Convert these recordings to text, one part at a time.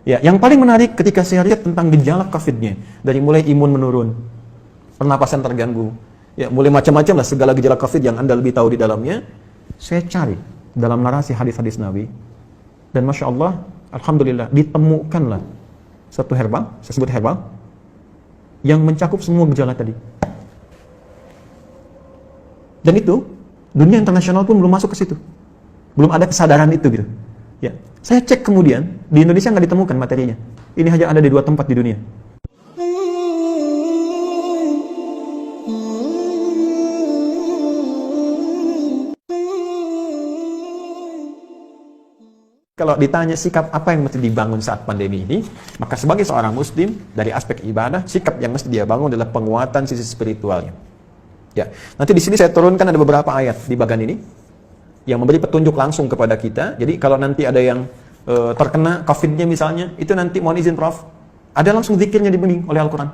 Ya, yang paling menarik ketika saya lihat tentang gejala COVID-nya, dari mulai imun menurun, pernapasan terganggu, ya mulai macam-macam lah segala gejala COVID yang Anda lebih tahu di dalamnya, saya cari dalam narasi hadis-hadis Nabi, dan Masya Allah, Alhamdulillah, ditemukanlah satu herbal, saya sebut herbal, yang mencakup semua gejala tadi. Dan itu, dunia internasional pun belum masuk ke situ. Belum ada kesadaran itu gitu. Ya, saya cek kemudian, di Indonesia nggak ditemukan materinya. Ini hanya ada di 2 tempat di dunia. Kalau ditanya sikap apa yang mesti dibangun saat pandemi ini, maka sebagai seorang muslim, dari aspek ibadah, sikap yang mesti dia bangun adalah penguatan sisi spiritualnya. Ya, nanti di sini saya turunkan ada beberapa ayat di bagian ini yang memberi petunjuk langsung kepada kita. Jadi kalau nanti ada yang terkena COVID-nya misalnya, itu nanti mohon izin Prof, ada langsung zikirnya dibimbing oleh Al-Quran.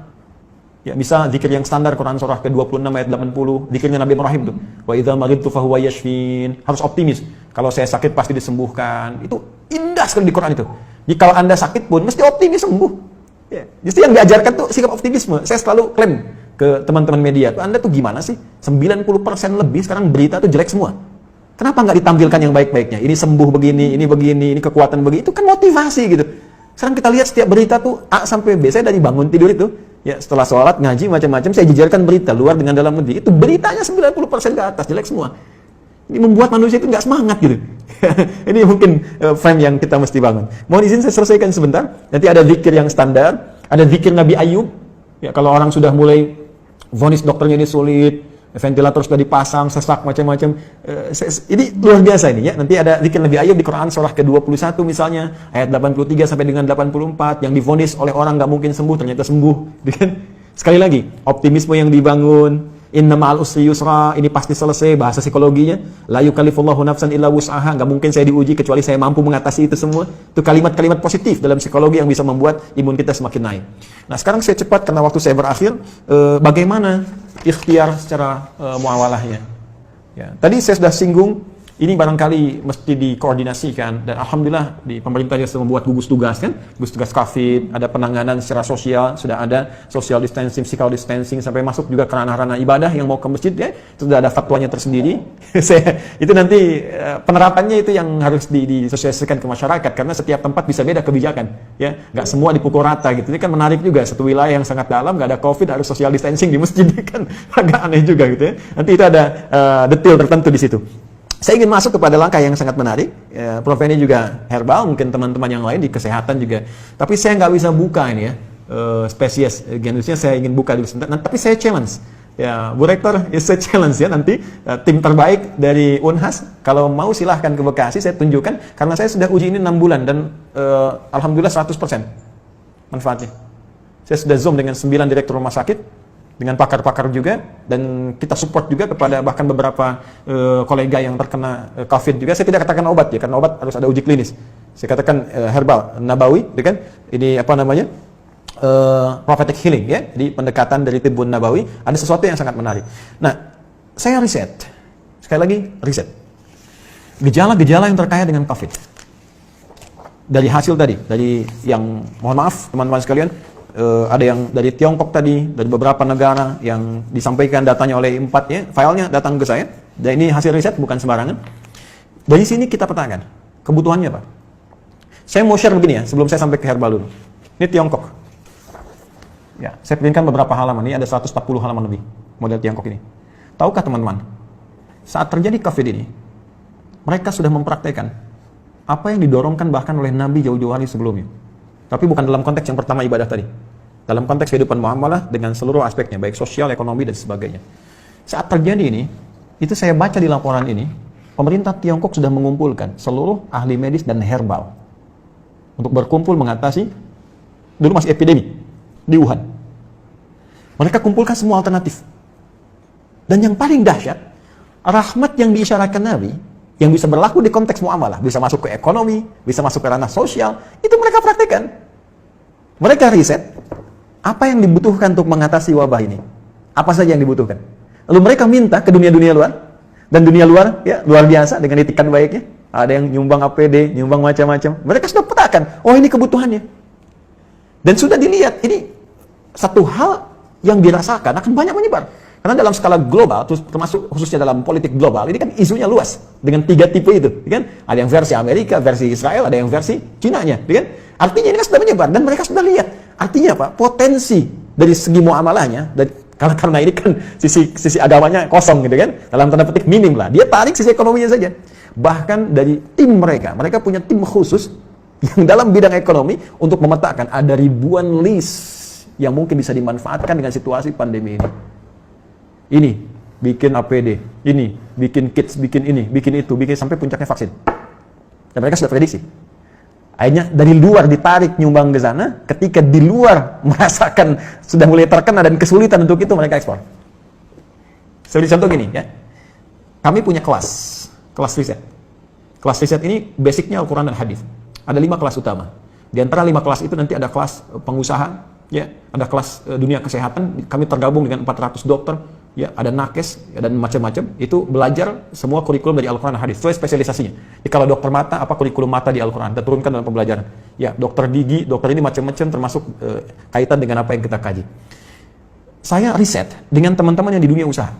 Ya, bisa zikir yang standar Quran surah ke-26 ayat 80, zikirnya Nabi Ibrahim tuh. Wa idza maridtu fahuwa yashfin. Harus optimis. Kalau saya sakit pasti disembuhkan. Itu indah sekali di Quran itu. Jadi kalau Anda sakit pun mesti optimis sembuh. Ya, justru yang diajarkan tuh sikap optimisme. Saya selalu klaim ke teman-teman media, tuh Anda tuh gimana sih? 90% lebih sekarang berita tuh jelek semua. Kenapa nggak ditampilkan yang baik-baiknya? Ini sembuh begini, ini kekuatan begini. Itu kan motivasi gitu. Sekarang kita lihat setiap berita tuh A sampai B. Saya dari bangun tidur itu, ya setelah sholat, ngaji, macam-macam, saya jejerkan berita luar dengan dalam negeri. Itu beritanya 90% ke atas, jelek semua. Ini membuat manusia itu nggak semangat gitu. Ini mungkin frame yang kita mesti bangun. Mohon izin saya selesaikan sebentar. Nanti ada zikir yang standar, ada zikir Nabi Ayub. Ya kalau orang sudah mulai vonis dokternya ini sulit, ventilator sudah dipasang, sesak macam-macam. Ini luar biasa ini ya. Nanti ada zikir Nabi Ayub di Quran surah ke-21 misalnya, ayat 83 sampai dengan 84 yang divonis oleh orang nggak mungkin sembuh, ternyata sembuh. Sekali lagi, optimisme yang dibangun. Inna ma'al usri yusra, ini pasti selesai, bahasa psikologinya. La yukallifullahu nafsan illa wus'aha, nggak mungkin saya diuji kecuali saya mampu mengatasi itu semua. Itu kalimat-kalimat positif dalam psikologi yang bisa membuat imun kita semakin naik. Nah sekarang saya cepat karena waktu saya berakhir. Bagaimana ikhtiar secara muawalahnya? Ya, tadi saya sudah singgung. Ini barangkali mesti dikoordinasikan, dan Alhamdulillah di pemerintah sudah membuat gugus tugas kan, gugus tugas COVID, ada penanganan secara sosial, sudah ada social distancing, physical distancing, sampai masuk juga ke ranah-ranah ibadah yang mau ke masjid ya, sudah ada fatwanya tersendiri. Itu nanti penerapannya itu yang harus disosialisasikan ke masyarakat, karena setiap tempat bisa beda kebijakan, ya, nggak semua dipukul rata gitu. Ini kan menarik juga, satu wilayah yang sangat dalam nggak ada COVID harus social distancing di masjid kan, agak aneh juga gitu ya. Nanti itu ada detail tertentu di situ. Saya ingin masuk kepada langkah yang sangat menarik. Prof ini juga herbal, mungkin teman-teman yang lain di kesehatan juga. Tapi saya nggak bisa buka ini ya, spesies genusnya saya ingin buka dulu sebentar. Nah, tapi saya challenge. Ya, Bu Rektor, saya challenge ya nanti tim terbaik dari Unhas. Kalau mau silahkan ke Bekasi, saya tunjukkan. Karena saya sudah uji ini 6 bulan dan Alhamdulillah 100% manfaatnya. Saya sudah zoom dengan 9 direktur rumah sakit, dengan pakar-pakar juga, dan kita support juga kepada bahkan beberapa kolega yang terkena COVID juga. Saya tidak katakan obat ya, karena obat harus ada uji klinis. Saya katakan herbal, nabawi, ya kan? Ini apa namanya? Prophetic healing ya. Jadi pendekatan dari tibbun nabawi, ada sesuatu yang sangat menarik. Nah, saya riset. Sekali lagi riset. Gejala-gejala yang terkait dengan COVID. Dari hasil tadi, dari yang mohon maaf teman-teman sekalian, ada yang dari Tiongkok tadi, dari beberapa negara yang disampaikan datanya oleh 4 ya, filenya datang ke saya. Dan ini hasil riset bukan sembarangan. Dari sini kita petakan kebutuhannya Pak. Saya mau share begini ya, sebelum saya sampai ke herbal dulu. Ini Tiongkok. Ya, saya printkan beberapa halaman, ini ada 140 halaman lebih model Tiongkok ini. Tahukah teman-teman, saat terjadi COVID ini, mereka sudah mempraktekkan apa yang didorongkan bahkan oleh Nabi jauh-jauh hari sebelumnya. Tapi bukan dalam konteks yang pertama ibadah tadi. Dalam konteks kehidupan muamalah dengan seluruh aspeknya, baik sosial, ekonomi, dan sebagainya. Saat terjadi ini, itu saya baca di laporan ini, pemerintah Tiongkok sudah mengumpulkan seluruh ahli medis dan herbal untuk berkumpul mengatasi, dulu masih epidemi, di Wuhan. Mereka kumpulkan semua alternatif. Dan yang paling dahsyat, rahmat yang diisyaratkan Nabi, yang bisa berlaku di konteks muamalah, bisa masuk ke ekonomi, bisa masuk ke ranah sosial, itu mereka praktekkan. Mereka riset, apa yang dibutuhkan untuk mengatasi wabah ini? Apa saja yang dibutuhkan? Lalu mereka minta ke dunia-dunia luar, dan dunia luar, ya luar biasa dengan itikan baiknya. Ada yang nyumbang APD, nyumbang macam-macam. Mereka sudah petakan, oh ini kebutuhannya. Dan sudah dilihat, ini satu hal yang dirasakan akan banyak menyebar. Karena dalam skala global, termasuk khususnya dalam politik global, ini kan isunya luas dengan 3 tipe itu, kan? Ada yang versi Amerika, versi Israel, ada yang versi Cina-nya, kan? Artinya ini kan sudah menyebar dan mereka sudah lihat. Artinya apa? Potensi dari segi muamalahnya, karena ini kan sisi agamanya kosong gitu kan, dalam tanda petik minim lah. Dia tarik sisi ekonominya saja. Bahkan dari tim mereka punya tim khusus yang dalam bidang ekonomi untuk memetakan ada ribuan list yang mungkin bisa dimanfaatkan dengan situasi pandemi ini. Ini bikin APD, ini bikin kits, bikin ini, bikin itu, bikin sampai puncaknya vaksin. Dan mereka sudah prediksi. Akhirnya dari luar ditarik nyumbang ke sana, ketika di luar merasakan sudah mulai terkena dan kesulitan untuk itu, mereka ekspor. Seperti contoh gini ya, kami punya kelas riset. Kelas riset ini basicnya Al-Quran dan Hadis. Ada 5 kelas utama. Di antara 5 kelas itu nanti ada kelas pengusaha, ya, ada kelas dunia kesehatan. Kami tergabung dengan 400 dokter, ya, ada nakes ya, dan macam-macam. Itu belajar semua kurikulum dari Al-Quran dan Hadis. Sesuai spesialisasinya. Jadi kalau dokter mata, apa kurikulum mata di Al-Quran? Kita turunkan dalam pembelajaran. Ya, dokter gigi, dokter ini macam-macam termasuk kaitan dengan apa yang kita kaji. Saya riset dengan teman-teman yang di dunia usaha.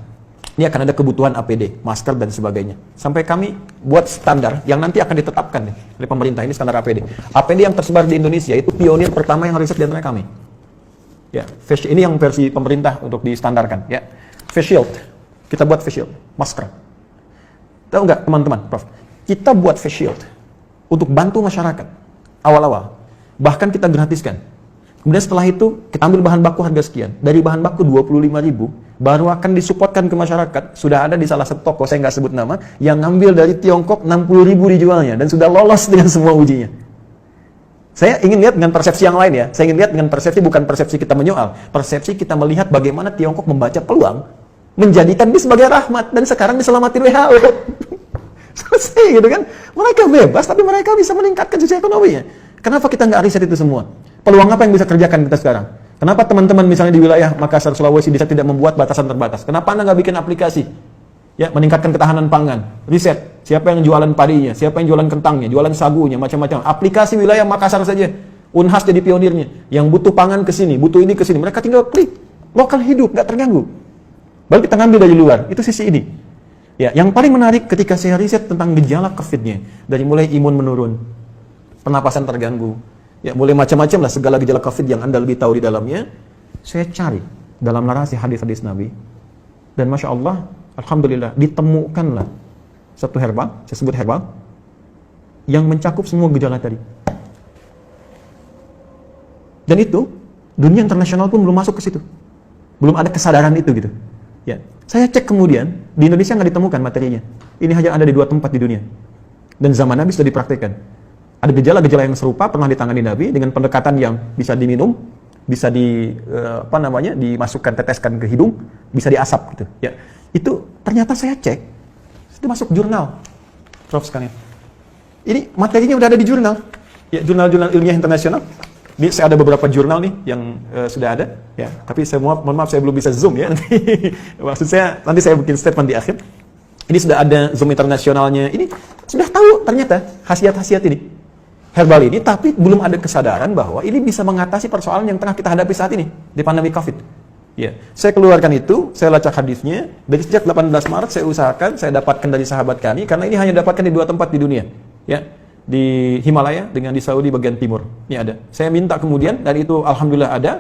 Ini akan ada kebutuhan APD, masker dan sebagainya. Sampai kami buat standar yang nanti akan ditetapkan oleh pemerintah, ini standar APD. APD yang tersebar di Indonesia itu pionir pertama yang riset di antara kami. Ya, ini yang versi pemerintah untuk distandarkan. Ya, face shield, kita buat face shield, masker. Tahu nggak teman-teman, Prof? Kita buat face shield untuk bantu masyarakat awal-awal. Bahkan kita gratiskan. Kemudian setelah itu kita ambil bahan baku harga sekian. Dari bahan baku 25.000 baru akan disupportkan ke masyarakat. Sudah ada di salah satu toko, saya nggak sebut nama, yang ngambil dari Tiongkok 60.000 dijualnya dan sudah lolos dengan semua ujinya. Saya ingin lihat dengan persepsi yang lain ya. Saya ingin lihat dengan persepsi, bukan persepsi kita menyoal. Persepsi kita melihat bagaimana Tiongkok membaca peluang menjadikan ini sebagai rahmat dan sekarang diselamatin WHO. Selesai gitu kan. Mereka bebas tapi mereka bisa meningkatkan sisi ekonominya. Kenapa kita nggak riset itu semua? Peluang apa yang bisa kerjakan kita sekarang? Kenapa teman-teman misalnya di wilayah Makassar, Sulawesi bisa tidak membuat batasan terbatas? Kenapa Anda nggak bikin aplikasi? Ya, meningkatkan ketahanan pangan. Riset, siapa yang jualan padinya, siapa yang jualan kentangnya, jualan sagunya, macam-macam. Aplikasi wilayah Makassar saja. Unhas jadi pionirnya. Yang butuh pangan ke sini, butuh ini ke sini. Mereka tinggal klik. Lokal hidup, nggak terganggu. Baru kita ngambil dari luar. Itu sisi ini. Ya, yang paling menarik ketika saya riset tentang gejala COVID-nya. Dari mulai imun menurun, pernapasan terganggu, ya mulai macam-macam lah segala gejala COVID yang Anda lebih tahu di dalamnya. Saya cari dalam narasi hadis-hadis Nabi. Dan Masya Allah, Alhamdulillah, ditemukanlah satu herbal, saya sebut herbal, yang mencakup semua gejala tadi. Dan itu, dunia internasional pun belum masuk ke situ. Belum ada kesadaran itu gitu. Ya, saya cek kemudian, di Indonesia nggak ditemukan materinya. Ini hanya ada di 2 tempat di dunia. Dan zaman Nabi sudah dipraktikkan. Ada gejala-gejala yang serupa pernah ditangani Nabi dengan pendekatan yang bisa diminum, bisa dimasukkan, teteskan ke hidung, bisa diasap gitu. Ya, itu ternyata saya cek, itu masuk jurnal, Prof sekalian. Ini materinya udah ada di jurnal, ya jurnal-jurnal ilmiah internasional. Ini saya ada beberapa jurnal nih yang sudah ada, ya. Tapi mohon maaf saya belum bisa zoom ya. Maksud saya nanti saya bikin statement di akhir. Ini sudah ada zoom internasionalnya. Ini sudah tahu ternyata khasiat-khasiat ini. Herbal ini, tapi belum ada kesadaran bahwa ini bisa mengatasi persoalan yang tengah kita hadapi saat ini di pandemi COVID. Ya, saya keluarkan itu, saya lacak hadisnya. Dari sejak 18 Maret saya usahakan, saya dapatkan dari sahabat kami karena ini hanya dapatkan di 2 tempat di dunia. Ya, di Himalaya dengan di Saudi bagian timur. Ini ada. Saya minta kemudian dari itu alhamdulillah ada.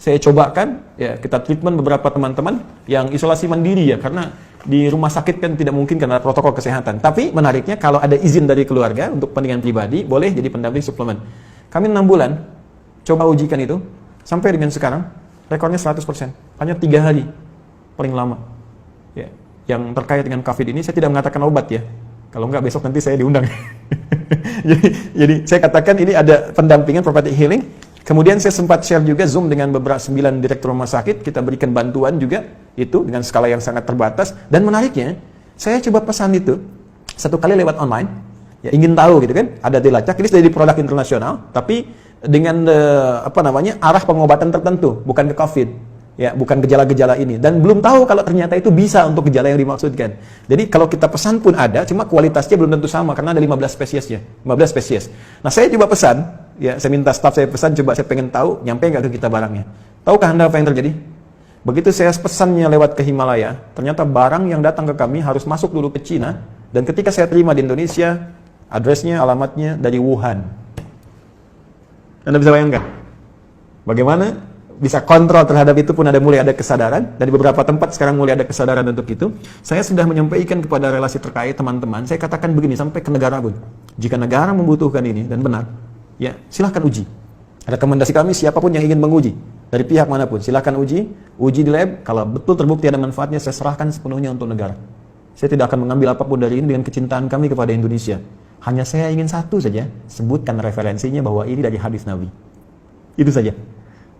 Saya cobakan, ya kita treatment beberapa teman-teman yang isolasi mandiri ya karena di rumah sakit kan tidak mungkin karena protokol kesehatan. Tapi menariknya kalau ada izin dari keluarga untuk kepentingan pribadi, boleh jadi pendamping suplemen. Kami 6 bulan coba ujikan itu, sampai dengan sekarang rekornya 100%. Hanya 3 hari paling lama. Ya, yang terkait dengan COVID ini saya tidak mengatakan obat ya. Kalau enggak besok nanti saya diundang. jadi saya katakan ini ada pendampingan prophetic healing. Kemudian saya sempat share juga Zoom dengan beberapa 9 direktur rumah sakit, kita berikan bantuan juga itu dengan skala yang sangat terbatas. Dan menariknya, saya coba pesan itu 1 kali lewat online, ya ingin tahu gitu kan, ada dilacak, ini sudah di produk internasional, tapi dengan arah pengobatan tertentu, bukan ke COVID. Ya, bukan gejala-gejala ini. Dan belum tahu kalau ternyata itu bisa untuk gejala yang dimaksudkan. Jadi kalau kita pesan pun ada, cuma kualitasnya belum tentu sama karena ada 15 spesiesnya. 15 spesies. Nah, saya coba pesan, ya, saya minta staf saya pesan, coba saya pengen tahu nyampe nggak ke kita barangnya. Tahukah Anda apa yang terjadi? Begitu saya pesannya lewat ke Himalaya, ternyata barang yang datang ke kami harus masuk dulu ke Cina, dan ketika saya terima di Indonesia, addressnya, alamatnya dari Wuhan. Anda bisa bayangkan bagaimana bisa kontrol terhadap itu pun mulai ada kesadaran. Dari beberapa tempat sekarang mulai ada kesadaran untuk itu. Saya sudah menyampaikan kepada relasi terkait teman-teman, saya katakan begini sampai ke negara pun. Jika negara membutuhkan ini dan benar, ya silahkan uji. Rekomendasi kami siapapun yang ingin menguji dari pihak manapun, silahkan uji di lab. Kalau betul terbukti ada manfaatnya, saya serahkan sepenuhnya untuk negara. Saya tidak akan mengambil apapun dari ini dengan kecintaan kami kepada Indonesia. Hanya saya ingin satu saja, sebutkan referensinya bahwa ini dari hadis Nabi. Itu saja.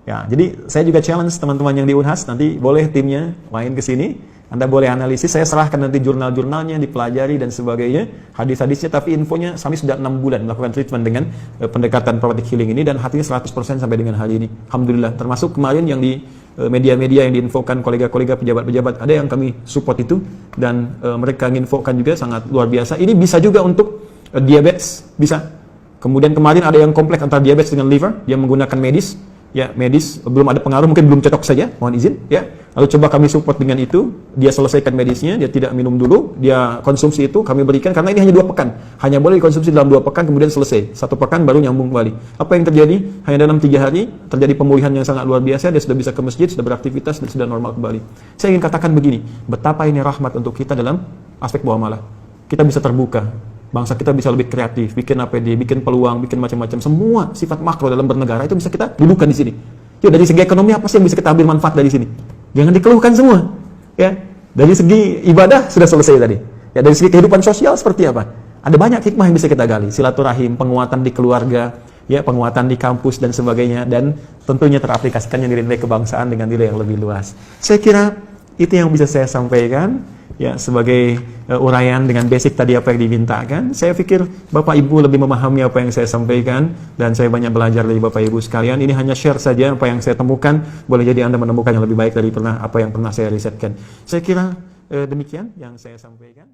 Ya, jadi saya juga challenge teman-teman yang di Unhas, nanti boleh timnya main ke sini, Anda boleh analisis, saya serahkan nanti jurnal-jurnalnya, dipelajari dan sebagainya, hadis-hadisnya, tapi infonya kami sudah 6 bulan melakukan treatment dengan pendekatan prophetic healing ini, dan hatinya 100% sampai dengan hari ini. Alhamdulillah, termasuk kemarin yang di media-media yang diinfokan kolega-kolega pejabat-pejabat, ada yang kami support itu, dan mereka menginfokan juga sangat luar biasa. Ini bisa juga untuk diabetes, bisa. Kemudian kemarin ada yang kompleks antara diabetes dengan liver, dia menggunakan medis, ya medis belum ada pengaruh, mungkin belum cocok saja, mohon izin, ya. Lalu coba kami support dengan itu, dia selesaikan medisnya, dia tidak minum dulu, dia konsumsi itu, kami berikan, karena ini hanya 2 pekan, hanya boleh dikonsumsi dalam 2 pekan, kemudian selesai, 1 pekan baru nyambung kembali. Apa yang terjadi? Hanya dalam 3 hari, terjadi pemulihan yang sangat luar biasa, dia sudah bisa ke masjid, sudah beraktivitas, dan sudah normal kembali. Saya ingin katakan begini, betapa ini rahmat untuk kita dalam aspek muamalah. Kita bisa terbuka, bangsa kita bisa lebih kreatif, bikin APD, bikin peluang, bikin macam-macam. Semua sifat makro dalam bernegara itu bisa kita dudukan di sini. Yuk, dari segi ekonomi apa sih yang bisa kita ambil manfaat dari sini? Jangan dikeluhkan semua. Ya, dari segi ibadah sudah selesai tadi. Ya, dari segi kehidupan sosial seperti apa? Ada banyak hikmah yang bisa kita gali. Silaturahim, penguatan di keluarga, ya, penguatan di kampus dan sebagainya, dan tentunya teraplikasikannya nilai-nilai kebangsaan dengan nilai yang lebih luas. Saya kira itu yang bisa saya sampaikan. Ya, sebagai uraian dengan basic tadi apa yang dimintakan. Saya pikir Bapak Ibu lebih memahami apa yang saya sampaikan, dan saya banyak belajar dari Bapak Ibu sekalian. Ini hanya share saja apa yang saya temukan. Boleh jadi Anda menemukan yang lebih baik dari apa yang pernah saya risetkan. Saya kira demikian yang saya sampaikan.